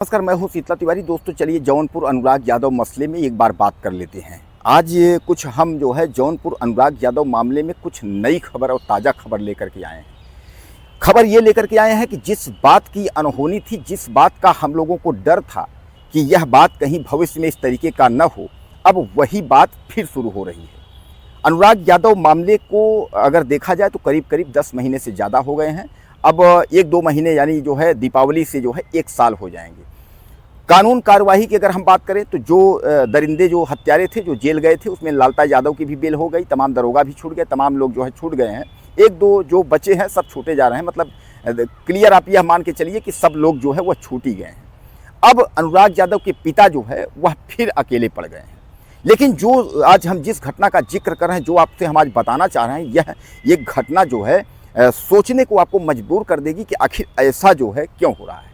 नमस्कार, मैं हूं शीतला तिवारी। दोस्तों चलिए जौनपुर अनुराग यादव मसले में एक बार बात कर लेते हैं। आज ये कुछ हम जो है जौनपुर अनुराग यादव मामले में कुछ नई खबर और ताज़ा खबर लेकर के आए हैं। खबर ये लेकर के आए हैं कि जिस बात की अनहोनी थी, जिस बात का हम लोगों को डर था कि यह बात कहीं भविष्य में इस तरीके का न हो, अब वही बात फिर शुरू हो रही है। अनुराग यादव मामले को अगर देखा जाए तो करीब करीब 10 महीने से ज़्यादा हो गए हैं। अब 1-2 महीने यानी जो है दीपावली से जो है 1 साल हो जाएंगे। कानून कार्यवाही की अगर हम बात करें तो जो दरिंदे, जो हत्यारे थे, जो जेल गए थे, उसमें लालता यादव की भी बेल हो गई, तमाम दरोगा भी छूट गए, तमाम लोग जो है छूट गए हैं। 1-2 जो बचे हैं सब छूटे जा रहे हैं। मतलब क्लियर आप यह मान के चलिए कि सब लोग जो है वह छूट ही गए हैं। अब अनुराग यादव के पिता जो है वह फिर अकेले पड़ गए हैं। लेकिन जो आज हम जिस घटना का जिक्र कर रहे हैं, जो आपसे हम आज बताना चाह रहे हैं, ये घटना जो है सोचने को आपको मजबूर कर देगी कि आखिर ऐसा जो है क्यों हो रहा है।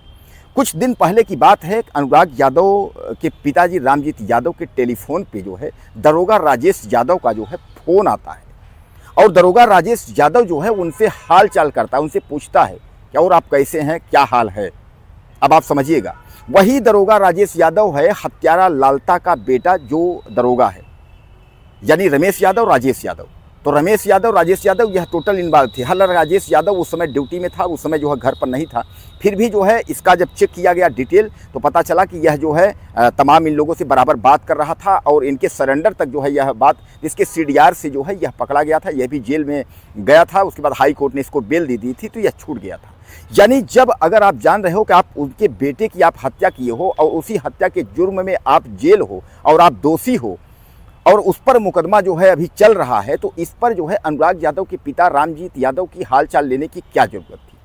कुछ दिन पहले की बात है, अनुराग यादव के पिताजी रामजीत यादव के टेलीफोन पे जो है दरोगा राजेश यादव का जो है फ़ोन आता है और दरोगा राजेश यादव जो है उनसे हाल चाल करता है, उनसे पूछता है कि और आप कैसे हैं, क्या हाल है। अब आप समझिएगा, वही दरोगा राजेश यादव है हत्यारा लालता का बेटा, जो दरोगा है, यानी रमेश यादव, राजेश यादव। तो रमेश यादव, राजेश यादव यह टोटल इन्वॉल्व थे। हालांकि राजेश यादव उस समय ड्यूटी में था, उस समय जो है घर पर नहीं था। फिर भी जो है इसका जब चेक किया गया डिटेल तो पता चला कि यह जो है तमाम इन लोगों से बराबर बात कर रहा था और इनके सरेंडर तक जो है यह बात, इसके CDR से जो है यह पकड़ा गया था। यह भी जेल में गया था। उसके बाद हाई कोर्ट ने इसको बेल दे दी थी, तो यह छूट गया था। यानी जब अगर आप जान रहे हो कि आप उनके बेटे की आप हत्या किए हो और उसी हत्या के जुर्म में आप जेल हो और आप दोषी हो और उस पर मुकदमा जो है अभी चल रहा है, तो इस पर जो है अनुराग यादव के पिता रामजीत यादव की हालचाल लेने की क्या जरूरत थी।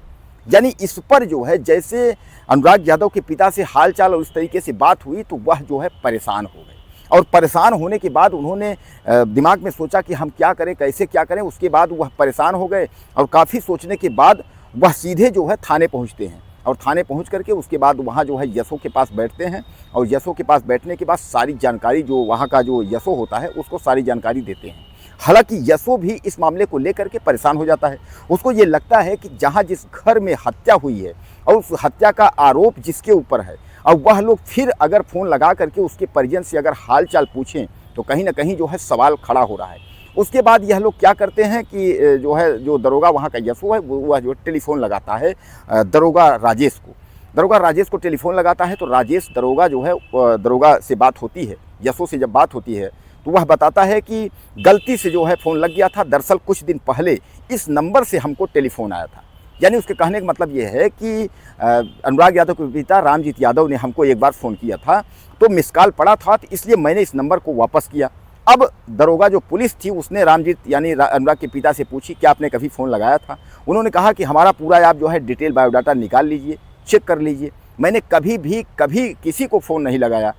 यानी इस पर जो है जैसे अनुराग यादव के पिता से हालचाल और इस तरीके से बात हुई तो वह जो है परेशान हो गए और परेशान होने के बाद उन्होंने दिमाग में सोचा कि हम क्या करें, कैसे क्या करें। उसके बाद वह परेशान हो गए और काफ़ी सोचने के बाद वह सीधे जो है थाने पहुँचते हैं और थाने पहुंच करके उसके बाद वहाँ जो है यशो के पास बैठते हैं और यशो के पास बैठने के बाद सारी जानकारी, जो वहाँ का जो यशो होता है, उसको सारी जानकारी देते हैं। हालांकि यशो भी इस मामले को लेकर के परेशान हो जाता है। उसको ये लगता है कि जहाँ जिस घर में हत्या हुई है और उस हत्या का आरोप जिसके ऊपर है, और वह लोग फिर अगर फ़ोन लगा करके उसके परिजन से अगर हाल चाल पूछें तो कहीं ना कहीं जो है सवाल खड़ा हो रहा है। उसके बाद यह लोग क्या करते हैं कि जो है जो दरोगा वहाँ का यशो है वह जो टेलीफोन लगाता है दरोगा राजेश को। दरोगा राजेश को टेलीफोन लगाता है तो राजेश दरोगा जो है दरोगा से बात होती है, यशो से जब बात होती है तो वह बताता है कि गलती से जो है फ़ोन लग गया था। दरअसल कुछ दिन पहले इस नंबर से हमको टेलीफोन आया था। यानी उसके कहने का मतलब ये है कि अनुराग यादव के पिता रामजीत यादव ने हमको एक बार फ़ोन किया था, तो मिस कॉल पड़ा था, तो इसलिए मैंने इस नंबर को वापस किया। अब दरोगा जो पुलिस थी उसने रामजीत यानी अनुराग के पिता से पूछी कि आपने कभी फ़ोन लगाया था। उन्होंने कहा कि हमारा पूरा आप जो है डिटेल बायोडाटा निकाल लीजिए, चेक कर लीजिए। मैंने कभी किसी को फ़ोन नहीं लगाया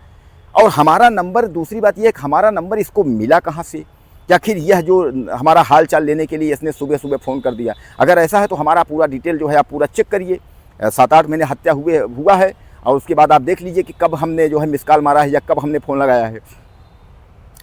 और हमारा नंबर, दूसरी बात यह है कि हमारा नंबर इसको मिला कहाँ से, या फिर यह जो हमारा हाल चाल लेने के लिए इसने सुबह सुबह फ़ोन कर दिया। अगर ऐसा है तो हमारा पूरा डिटेल जो है आप पूरा चेक करिए। 7-8 महीने हत्या हुआ है और उसके बाद आप देख लीजिए कि कब हमने जो है मिस कॉल मारा है या कब हमने फ़ोन लगाया है।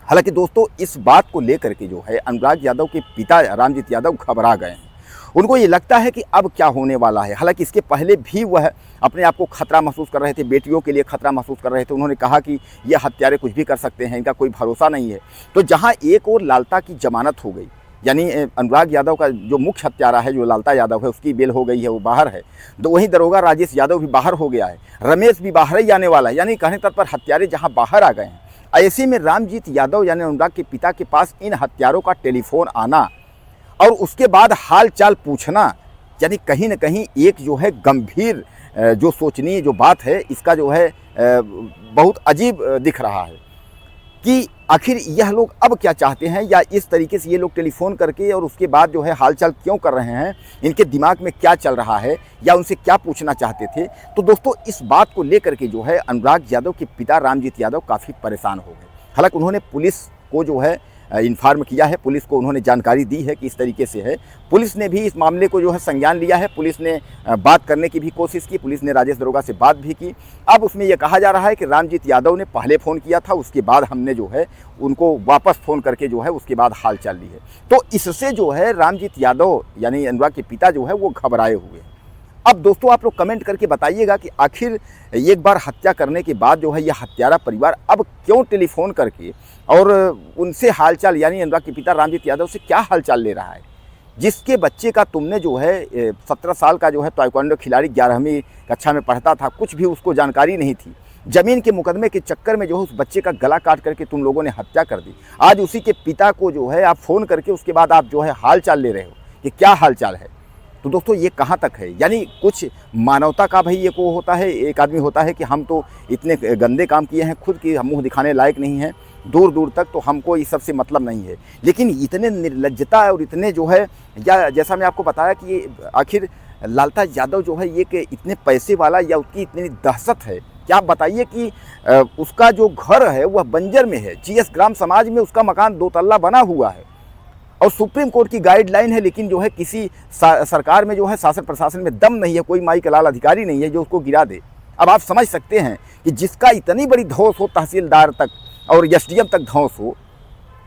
हालांकि दोस्तों इस बात को लेकर के जो है अनुराग यादव के पिता रामजीत यादव घबरा गए हैं। उनको ये लगता है कि अब क्या होने वाला है। हालांकि इसके पहले भी वह अपने आप को खतरा महसूस कर रहे थे, बेटियों के लिए खतरा महसूस कर रहे थे। उन्होंने कहा कि ये हत्यारे कुछ भी कर सकते हैं, इनका कोई भरोसा नहीं है। तो जहाँ एक और लालता की जमानत हो गई, यानी अनुराग यादव का जो मुख्य हत्यारा है, जो लालता यादव है, उसकी बेल हो गई है, वो बाहर है, तो वहीं दरोगा राजेश यादव भी बाहर हो गया है, रमेश भी बाहर ही आने वाला है। यानी कहने तक पर हत्यारे जहाँ बाहर आ गए हैं, ऐसे में रामजीत यादव यानी अनुराग के पिता के पास इन हत्यारों का टेलीफोन आना और उसके बाद हाल चाल पूछना, यानी कहीं ना कहीं एक जो है गंभीर जो सोचनीय जो बात है, इसका जो है बहुत अजीब दिख रहा है कि आखिर यह लोग अब क्या चाहते हैं, या इस तरीके से ये लोग टेलीफोन करके और उसके बाद जो है हालचाल क्यों कर रहे हैं, इनके दिमाग में क्या चल रहा है या उनसे क्या पूछना चाहते थे। तो दोस्तों इस बात को लेकर के जो है अनुराग यादव के पिता रामजीत यादव काफ़ी परेशान हो गए। हालांकि उन्होंने पुलिस को जो है इन्फॉर्म किया है, पुलिस को उन्होंने जानकारी दी है कि इस तरीके से है। पुलिस ने भी इस मामले को जो है संज्ञान लिया है। पुलिस ने बात करने की भी कोशिश की, पुलिस ने राजेश दरोगा से बात भी की। अब उसमें यह कहा जा रहा है कि रामजीत यादव ने पहले फ़ोन किया था, उसके बाद हमने जो है उनको वापस फ़ोन करके जो है उसके बाद हाल चाल ली है। तो इससे जो है रामजीत यादव यानी अनुराग के पिता जो है वो घबराए हुए हैं। अब दोस्तों आप लोग कमेंट करके बताइएगा कि आखिर एक बार हत्या करने के बाद जो है यह हत्यारा परिवार अब क्यों टेलीफोन करके और उनसे हालचाल, यानी अनुराग के पिता रामजीत यादव से क्या हालचाल ले रहा है, जिसके बच्चे का तुमने जो है 17 साल का जो है ताइक्वांडो खिलाड़ी 11वीं कक्षा में पढ़ता था, कुछ भी उसको जानकारी नहीं थी। ज़मीन के मुकदमे के चक्कर में जो है उस बच्चे का गला काट करके तुम लोगों ने हत्या कर दी। आज उसी के पिता को जो है आप फ़ोन करके उसके बाद आप जो है हाल चाल ले रहे हो कि क्या हाल चाल है। तो दोस्तों ये कहाँ तक है, यानी कुछ मानवता का भाई एक वो होता है, एक आदमी होता है कि हम तो इतने गंदे काम किए हैं खुद की हम मुँह दिखाने लायक नहीं हैं दूर दूर तक, तो हमको इस सब से मतलब नहीं है। लेकिन इतने निर्लज्जता और इतने जो है, या जैसा मैं आपको बताया कि आखिर लालता यादव जो है ये कि इतने पैसे वाला या उसकी इतनी दहशत है कि आप बताइए कि उसका जो घर है वह बंजर में है, जीएस ग्राम समाज में उसका मकान 2 तल्ला बना हुआ है और सुप्रीम कोर्ट की गाइडलाइन है, लेकिन जो है किसी सरकार में जो है शासन प्रशासन में दम नहीं है, कोई माई का लाल अधिकारी नहीं है जो उसको गिरा दे। अब आप समझ सकते हैं कि जिसका इतनी बड़ी धौंस हो तहसीलदार तक और एसडीएम तक धौंस हो,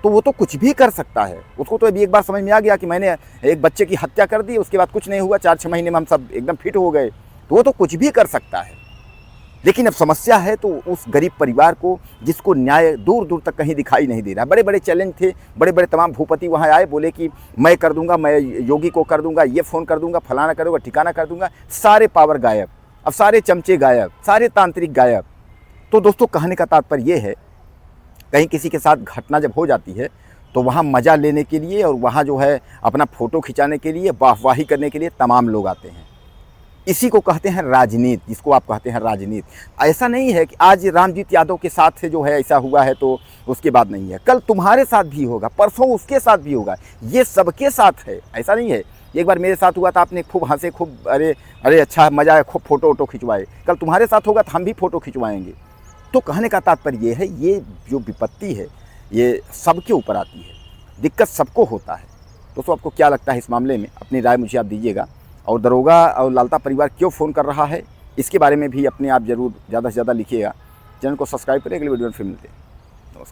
तो वो तो कुछ भी कर सकता है। उसको तो अभी एक बार समझ में आ गया कि मैंने एक बच्चे की हत्या कर दी, उसके बाद कुछ नहीं हुआ, 4-6 महीने में हम सब एकदम फिट हो गए, तो वो तो कुछ भी कर सकता है। लेकिन अब समस्या है तो उस गरीब परिवार को जिसको न्याय दूर दूर तक कहीं दिखाई नहीं दे रहा। बड़े बड़े चैलेंज थे, बड़े बड़े तमाम भूपति वहाँ आए, बोले कि मैं कर दूंगा, मैं योगी को कर दूंगा, ये फ़ोन कर दूंगा, फलाना करूँगा, ठिकाना कर दूंगा, सारे पावर गायब, अब सारे चमचे गायब, सारे तांत्रिक गायब। तो दोस्तों कहने का तात्पर्य ये है, कहीं किसी के साथ घटना जब हो जाती है तो वहाँ मज़ा लेने के लिए और वहाँ जो है अपना फ़ोटो खिंचाने के लिए, वाहवाही करने के लिए तमाम लोग आते हैं। इसी को कहते हैं राजनीति, जिसको आप कहते हैं राजनीति। ऐसा नहीं है कि आज रामजीत यादव के साथ से जो है ऐसा हुआ है तो उसके बाद नहीं है, कल तुम्हारे साथ भी होगा, परसों उसके साथ भी होगा, ये सबके साथ है। ऐसा नहीं है एक बार मेरे साथ हुआ था, आपने खूब हंसे, खूब अरे अरे अच्छा मज़ा आया, खूब फ़ोटो वोटो खिंचवाए, कल तुम्हारे साथ होगा तो हम भी फ़ोटो खिंचवाएंगे। तो कहने का तात्पर्य ये है, ये जो विपत्ति है ये सबके ऊपर आती है, दिक्कत सबको होता है। दोस्तों आपको क्या लगता है इस मामले में, अपनी राय मुझे आप दीजिएगा। और दरोगा और लालता परिवार क्यों फ़ोन कर रहा है, इसके बारे में भी अपने आप ज़रूर ज़्यादा से ज़्यादा लिखिएगा। चैनल को सब्सक्राइब करें, अगले वीडियो में फिर मिलते हैं।